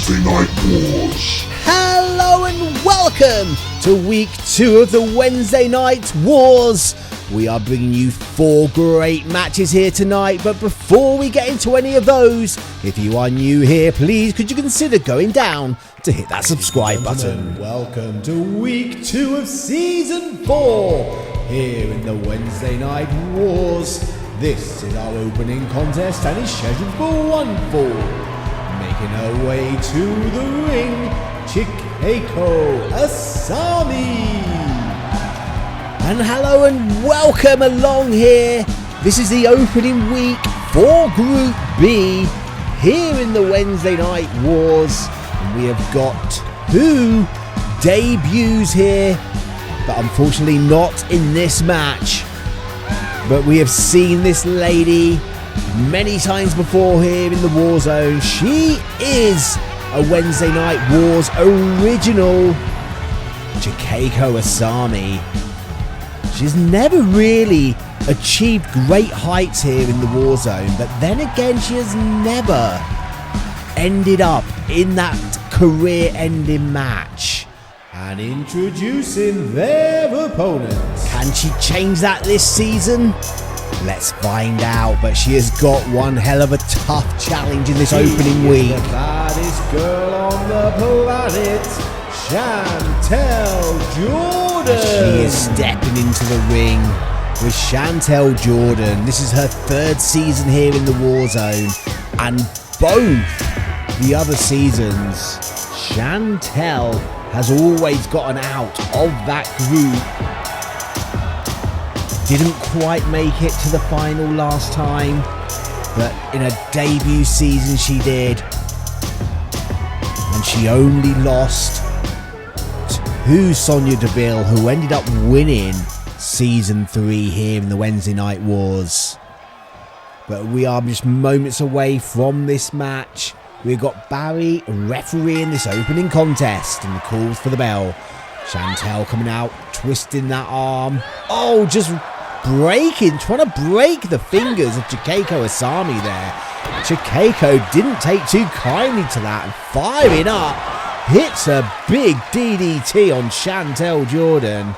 Wednesday Night Wars. Hello and welcome to week 2 of the Wednesday Night Wars. We are bringing you 4 great matches here tonight, but before we get into any of those, if you are new here, please could you consider going down to hit that subscribe button. Welcome to week 2 of season 4 here in the Wednesday Night Wars. This is our opening contest and is scheduled for 1 fall. Making her way to the ring, Chikako Asami. And hello and welcome along here. This is the opening week for Group B here in the Wednesday Night Wars. And we have got 2 debuts here, but unfortunately not in this match. But we have seen this lady many times before here in the War Zone. She is a Wednesday Night Wars original, Chikako Asami. She's never really achieved great heights here in the War Zone, but then again she has never ended up in that career-ending match. And introducing their opponent. Can she change that this season? Let's find out, but she has got one hell of a tough challenge in this opening week. The baddest girl on the planet, Chantal Jorden. She is stepping into the ring with Chantal Jorden. This is her 3rd season here in the War Zone, and both the other seasons, Chantal has always gotten out of that group. Didn't quite make it to the final last time, but in her debut season she did. And she only lost to Sonya Deville, who ended up winning season 3 here in the Wednesday Night Wars. But we are just moments away from this match. We've got Barry refereeing this opening contest, and the calls for the bell. Chantal coming out, twisting that arm. Oh, just breaking, trying to break the fingers of Chikako Asami there. Chikako didn't take too kindly to that, and firing up, hits a big DDT on Chantal Jorden.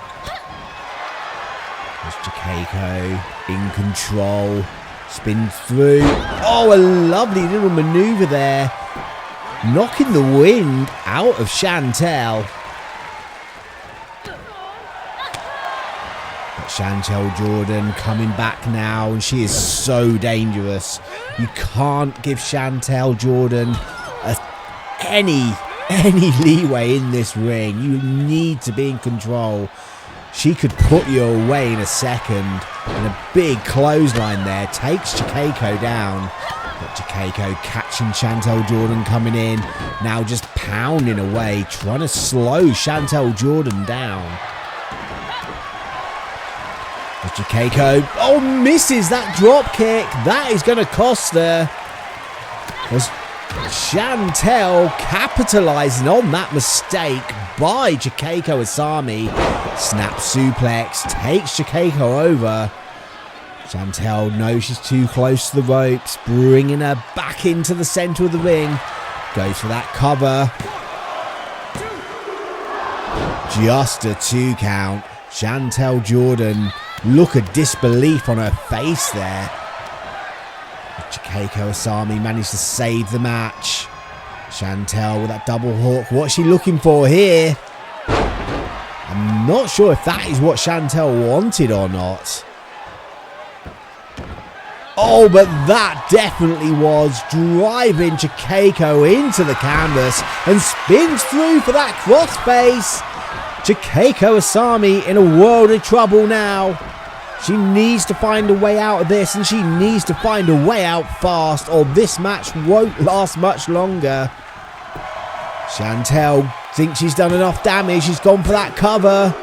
There's Chikako in control, spins through. Oh, a lovely little maneuver there, knocking the wind out of Chantal. Chantal Jorden coming back now, and she is so dangerous. You can't give Chantal Jorden any leeway in this ring. You need to be in control. She could put you away in a second, and a big clothesline there takes Chikako down. But Chikako catching Chantal Jorden coming in, now just pounding away, trying to slow Chantal Jorden down. Chikako, oh, misses that drop kick. That is going to cost her. As Chantal capitalising on that mistake by Chikako Asami. Snap suplex takes Chikako over. Chantal knows she's too close to the ropes, bringing her back into the centre of the ring. Goes for that cover. Just a 2 count. Chantal Jorden, look of disbelief on her face there. Chikako Asami managed to save the match. Chantal with that double hook. What's she looking for here? I'm not sure if that is what Chantal wanted or not. Oh, but that definitely was, driving Chikako into the canvas and spins through for that crossface. Chikako Asami in a world of trouble now. She needs to find a way out of this, and she needs to find a way out fast, or this match won't last much longer. Chantal thinks she's done enough damage. She's gone for that cover.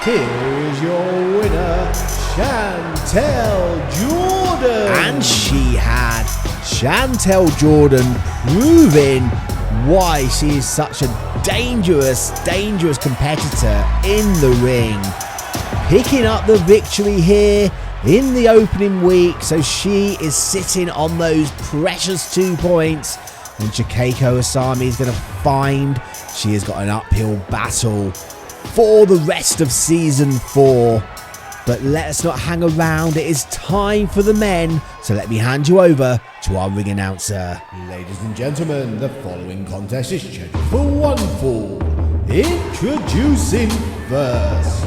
Here is your winner, Chantal Jorden. And she had. Chantal Jorden proving why she is such a dangerous competitor in the ring. Picking up the victory here in the opening week, so she is sitting on those precious 2 points And Chikako Asami is going to find she has got an uphill battle for the rest of Season 4. But let us not hang around. It is time for the men. So let me hand you over to our ring announcer. Ladies and gentlemen, the following contest is scheduled for one fall. Introducing first.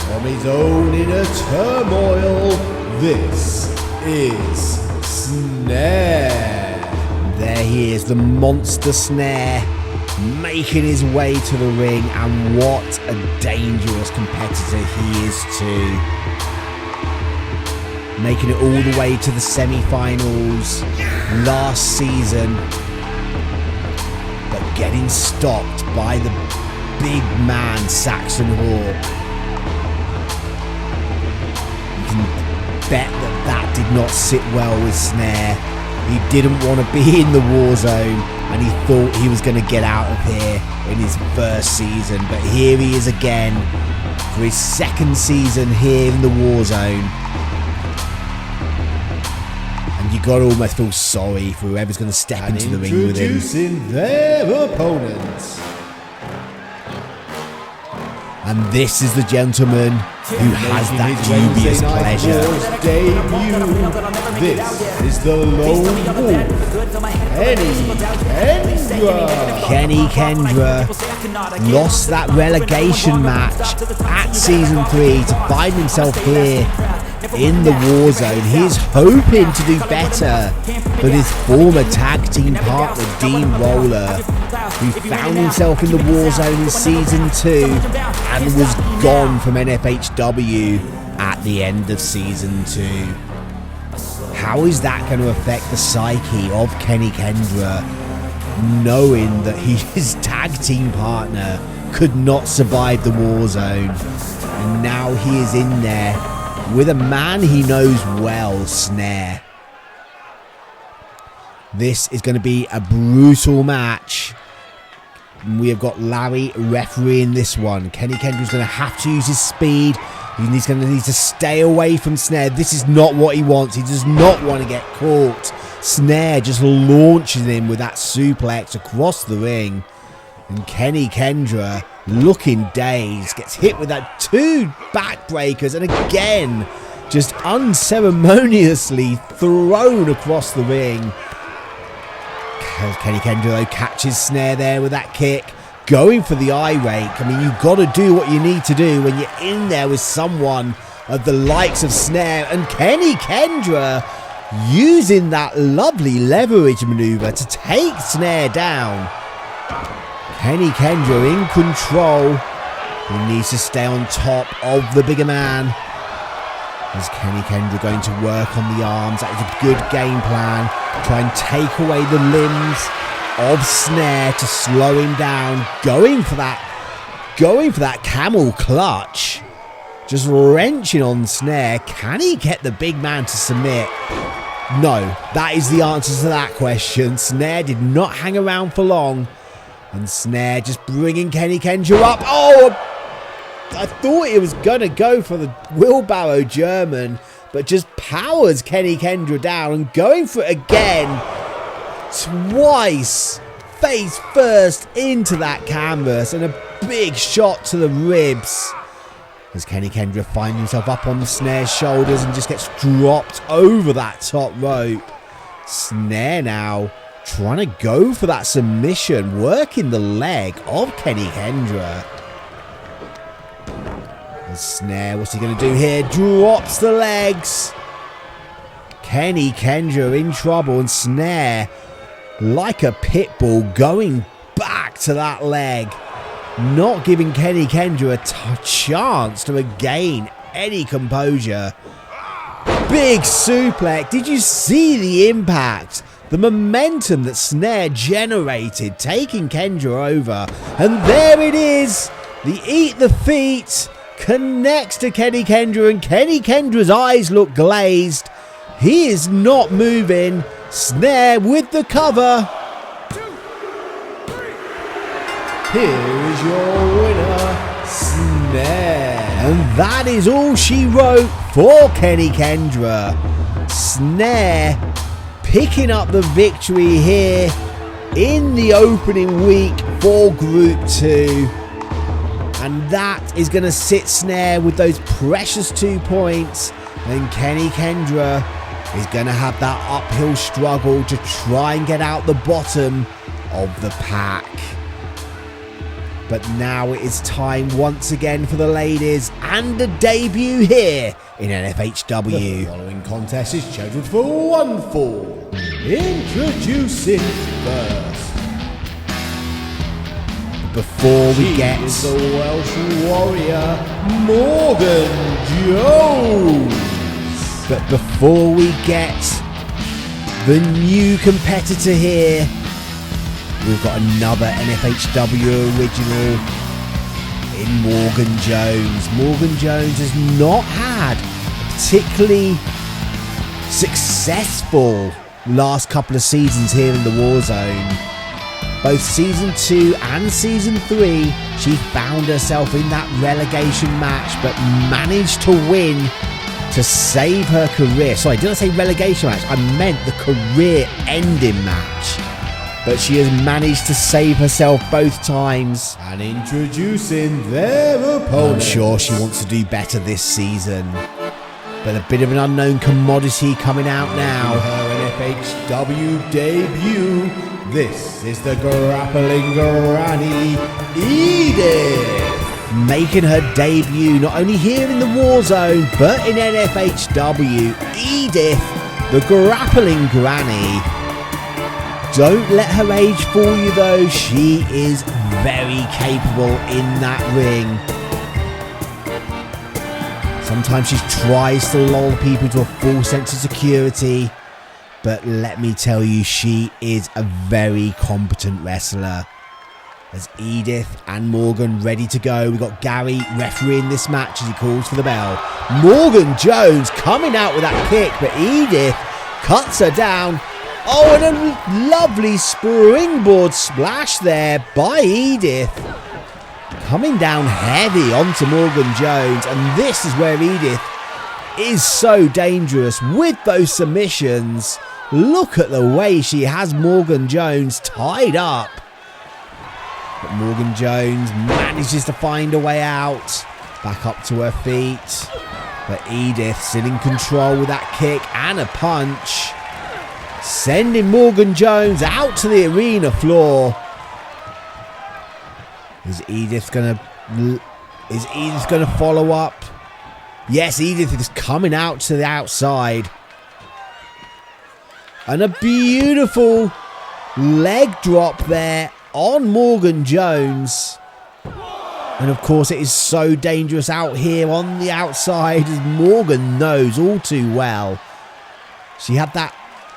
From his own inner turmoil, this is Snare. There he is, the monster Snare, making his way to the ring, and what a dangerous competitor he is too. Making it all the way to the semi-finals last season, but getting stopped by the big man Saxon Hawk. You can bet that did not sit well with Snare. He didn't want to be in the war zone, and he thought he was going to get out of here in his first season. But here he is again for his second season here in the war zone. And you got to almost feel sorry for whoever's going to step into the ring with him. Introducing their opponents. And this is the gentleman who has that dubious pleasure. This is the Lone Wolf, Kenny Kendra lost that relegation match at Season 3 to find himself here in the war zone. He's hoping to do better, but his former tag team partner Dean Roller, who found himself in the war zone in Season 2 and was gone from N-FHW at the end of Season 2. How is that going to affect the psyche of Kenny Kendra, knowing that his tag team partner could not survive the war zone, and now he is in there with a man he knows well, Snare. This is going to be a brutal match. We have got Larry refereeing this one. Kenny Kendra's going to have to use his speed. He's going to need to stay away from Snare. This is not what he wants. He does not want to get caught. Snare just launches him with that suplex across the ring. And Kenny Kendra, looking dazed, gets hit with that 2 backbreakers, and again, just unceremoniously thrown across the ring. Kenny Kendra, though, catches Snare there with that kick, going for the eye rake. I mean, you've got to do what you need to do when you're in there with someone of the likes of Snare. And Kenny Kendra using that lovely leverage maneuver to take Snare down. Kenny Kendra in control. He needs to stay on top of the bigger man. Is Kenny Kendra going to work on the arms? That is a good game plan. Try and take away the limbs of Snare to slow him down. Going for that camel clutch. Just wrenching on Snare. Can he get the big man to submit? No, that is the answer to that question. Snare did not hang around for long. And Snare just bringing Kenny Kendra up. Oh, I thought he was going to go for the wheelbarrow German, but just powers Kenny Kendra down and going for it again. Twice. Face first into that canvas, and a big shot to the ribs. As Kenny Kendra finds himself up on the Snare's shoulders and just gets dropped over that top rope. Snare now trying to go for that submission, working the leg of Kenny Kendra. And Snare, what's he going to do here? Drops the legs. Kenny Kendra in trouble, and Snare, like a pit bull, going back to that leg. Not giving Kenny Kendra a chance to regain any composure. Big suplex. Did you see the impact? The momentum that Snare generated, taking Kendra over. And there it is. The eat the feet connects to Kenny Kendra, and Kenny Kendra's eyes look glazed. He is not moving. Snare with the cover. 2, 3. Here is your winner, Snare. And that is all she wrote for Kendra. Snare picking up the victory here in the opening week for Group 2. And that is going to sit Snare with those precious 2 points. And Kendra is going to have that uphill struggle to try and get out the bottom of the pack. But now it is time once again for the ladies and a debut here in N-FHW. The following contest is scheduled for one fall. Introducing first. Before we get is the Welsh warrior Morgan Jones. But before we get the new competitor here, we've got another N-FHW original in Morgan Jones. Morgan Jones has not had a particularly successful last couple of seasons here in the Warzone. Both Season 2 and Season 3, she found herself in that relegation match, but managed to win to save her career. Sorry, did I say relegation match? I meant the career-ending match. But she has managed to save herself both times. And introducing their opponent. I'm sure she wants to do better this season. But a bit of an unknown commodity coming out now. Her N-FHW debut. This is the grappling granny, Edith. Making her debut not only here in the Warzone, but in N-FHW. Edith, the grappling granny. Don't let her age fool you though, she is very capable in that ring. Sometimes she tries to lull people to a false sense of security, but let me tell you, she is a very competent wrestler. As Edith and Morgan ready to go, we've got Gary refereeing this match as he calls for the bell. Morgan Jones coming out with that kick, but Edith cuts her down. Oh, and a lovely springboard splash there by Edith. Coming down heavy onto Morgan Jones. And this is where Edith is so dangerous with those submissions. Look at the way she has Morgan Jones tied up. But Morgan Jones manages to find a way out. Back up to her feet. But Edith still in control with that kick and a punch. Sending Morgan Jones out to the arena floor. Is Edith gonna follow up? Yes, Edith is coming out to the outside. And a beautiful leg drop there on Morgan Jones. And of course it is so dangerous out here on the outside, as Morgan knows all too well. She had that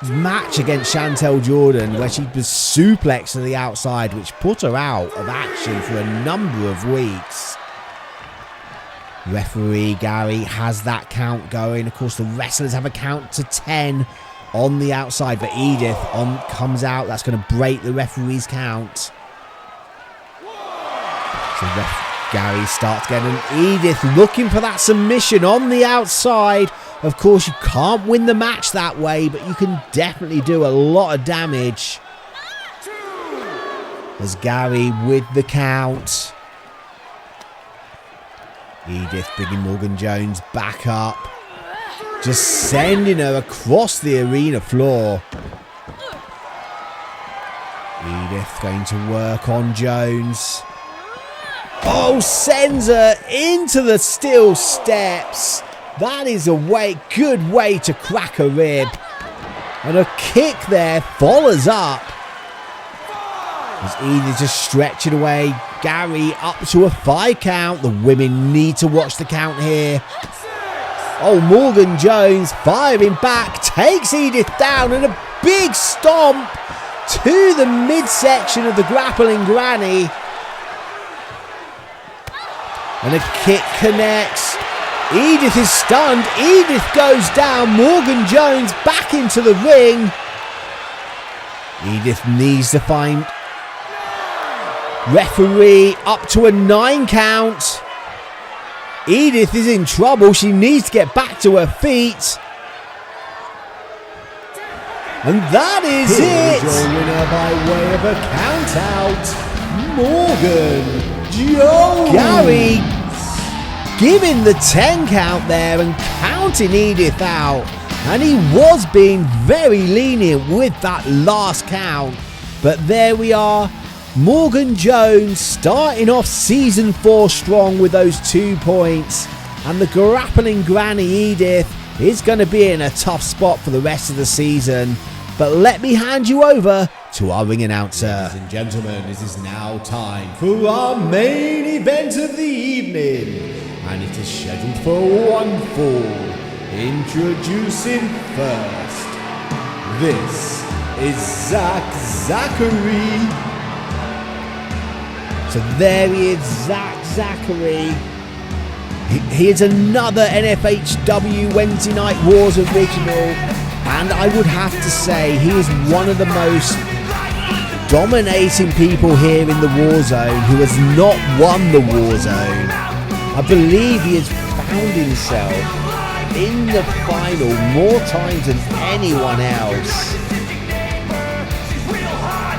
match against Chantal Jorden where she was suplexed to the outside, which put her out of action for a number of weeks. Referee Gary has that count going. Of course the wrestlers have a count to 10 on the outside, but Edith comes out. That's going to break the referee's count. So Gary starts getting Edith looking for that submission on the outside. Of course, you can't win the match that way, but you can definitely do a lot of damage. As Gary with the count. Edith bringing Morgan Jones back up. Just sending her across the arena floor. Edith going to work on Jones. Oh, sends her into the steel steps. That is a good way to crack a rib. And a kick there follows up. As Edith just stretching away. Gary up to a 5 count. The women need to watch the count here. Oh, Morgan Jones firing back. Takes Edith down, and a big stomp to the midsection of the grappling granny. And a kick connects. Edith is stunned. Edith goes down. Morgan Jones back into the ring. Edith needs to find referee up to a 9 count. Edith is in trouble. She needs to get back to her feet. And that is Here's it. your winner by way of a count out, Morgan Jones. Gary giving the 10 count there and counting Edith out. And he was being very lenient with that last count. But there we are. Morgan Jones starting off season 4 strong with those 2 points. And the grappling granny Edith is going to be in a tough spot for the rest of the season. But let me hand you over to our ring announcer. Ladies and gentlemen, it is now time for our main event of the evening. And it is scheduled for one fall. Introducing first, this is Zachery. So there he is, Zachery. He is another N-FHW Wednesday Night Wars original. And I would have to say he is one of the most dominating people here in the Warzone who has not won the Warzone. I believe he has found himself in the final more times than anyone else.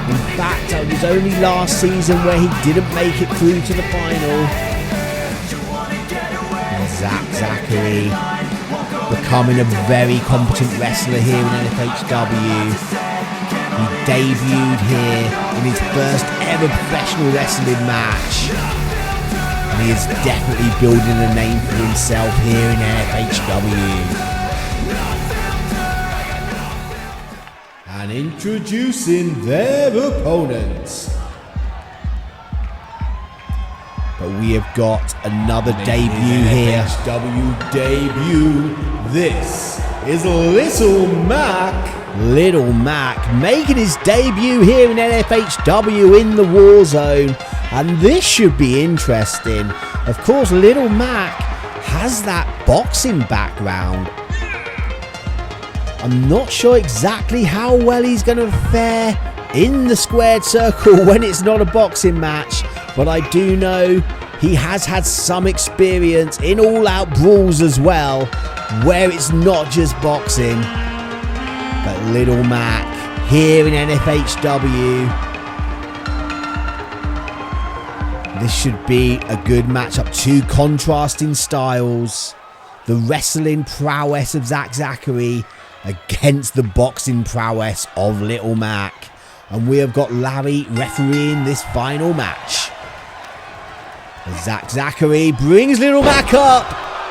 In fact, it was only last season where he didn't make it through to the final. And Zachery becoming a very competent wrestler here in N-FHW. He debuted here in his first ever professional wrestling match. And he is definitely building a name for himself here in N-FHW. And introducing their opponents. But we have got another debut here. NFHW debut. This is Little Mac. Little Mac making his debut here in NFHW in the Warzone. And this should be interesting. Of course, Little Mac has that boxing background. I'm not sure exactly how well he's going to fare in the squared circle when it's not a boxing match. But I do know he has had some experience in all-out brawls as well, where it's not just boxing. But Little Mac here in NFHW. This should be a good matchup. 2 contrasting styles. The wrestling prowess of Zachery against the boxing prowess of Little Mac. And we have got Larry refereeing this final match. Zachery brings Little Mac up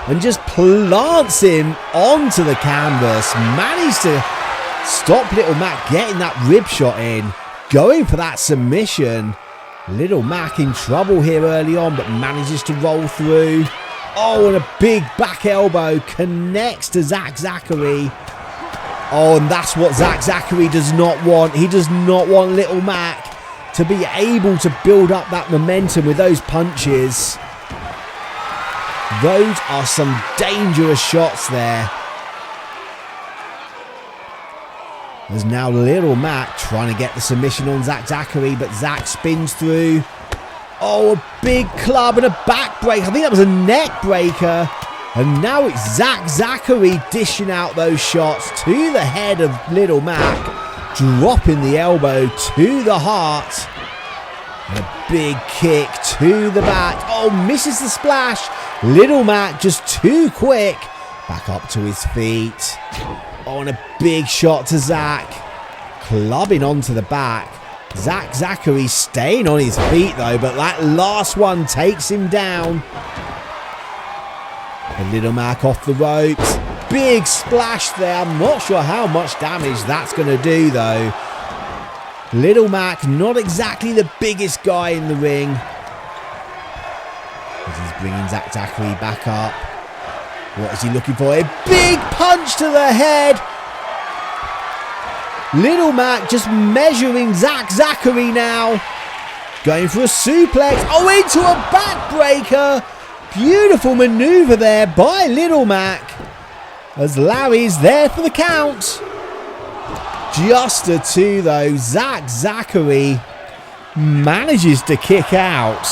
and just plants him onto the canvas. Managed to stop Little Mac getting that rib shot in. Going for that submission. Little Mac in trouble here early on, but manages to roll through. Oh, and a big back elbow connects to Zachery. Oh, and that's what Zachery does not want. He does not want Little Mac to be able to build up that momentum with those punches. Those are some dangerous shots there. There's now Little Mac trying to get the submission on Zachery, but Zack spins through. Oh, a big club and a back break. I think that was a neck breaker. And now it's Zachery dishing out those shots to the head of Little Mac, dropping the elbow to the heart. And a big kick to the back. Oh, misses the splash. Little Mac just too quick. Back up to his feet. Oh, and a big shot to Zack. Clubbing onto the back. Zachery staying on his feet though, but that last one takes him down. And Little Mac off the ropes. Big splash there. I'm not sure how much damage that's going to do though. Little Mac, not exactly the biggest guy in the ring. As he's bringing Zachery back up. What is he looking for? A big punch to the head. Little Mac just measuring Zachery now. Going for a suplex. Oh, into a backbreaker. Beautiful maneuver there by Little Mac. As Larry's there for the count. Just a 2 though. Zachery manages to kick out.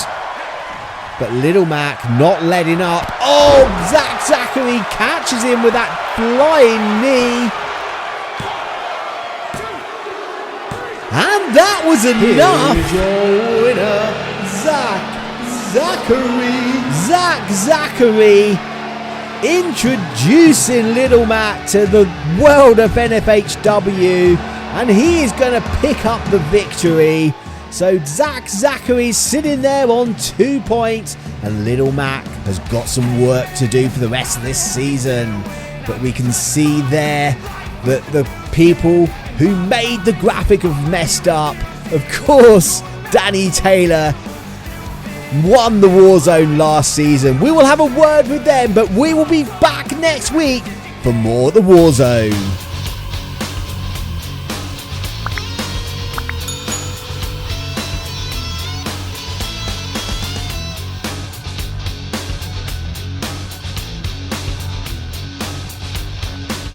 but Little Mac not letting up. Oh, Zachery catches him with that flying knee. And that was enough. Here's your winner, Zachery introducing Little Mac to the world of N-FHW, and he is going to pick up the victory. So Zachery's sitting there on 2 points, and Little Mac has got some work to do for the rest of this season. But we can see there that the people who made the graphic have messed up. Of course, Danny Taylor won the Warzone last season. We will have a word with them, but we will be back next week for more of the Warzone.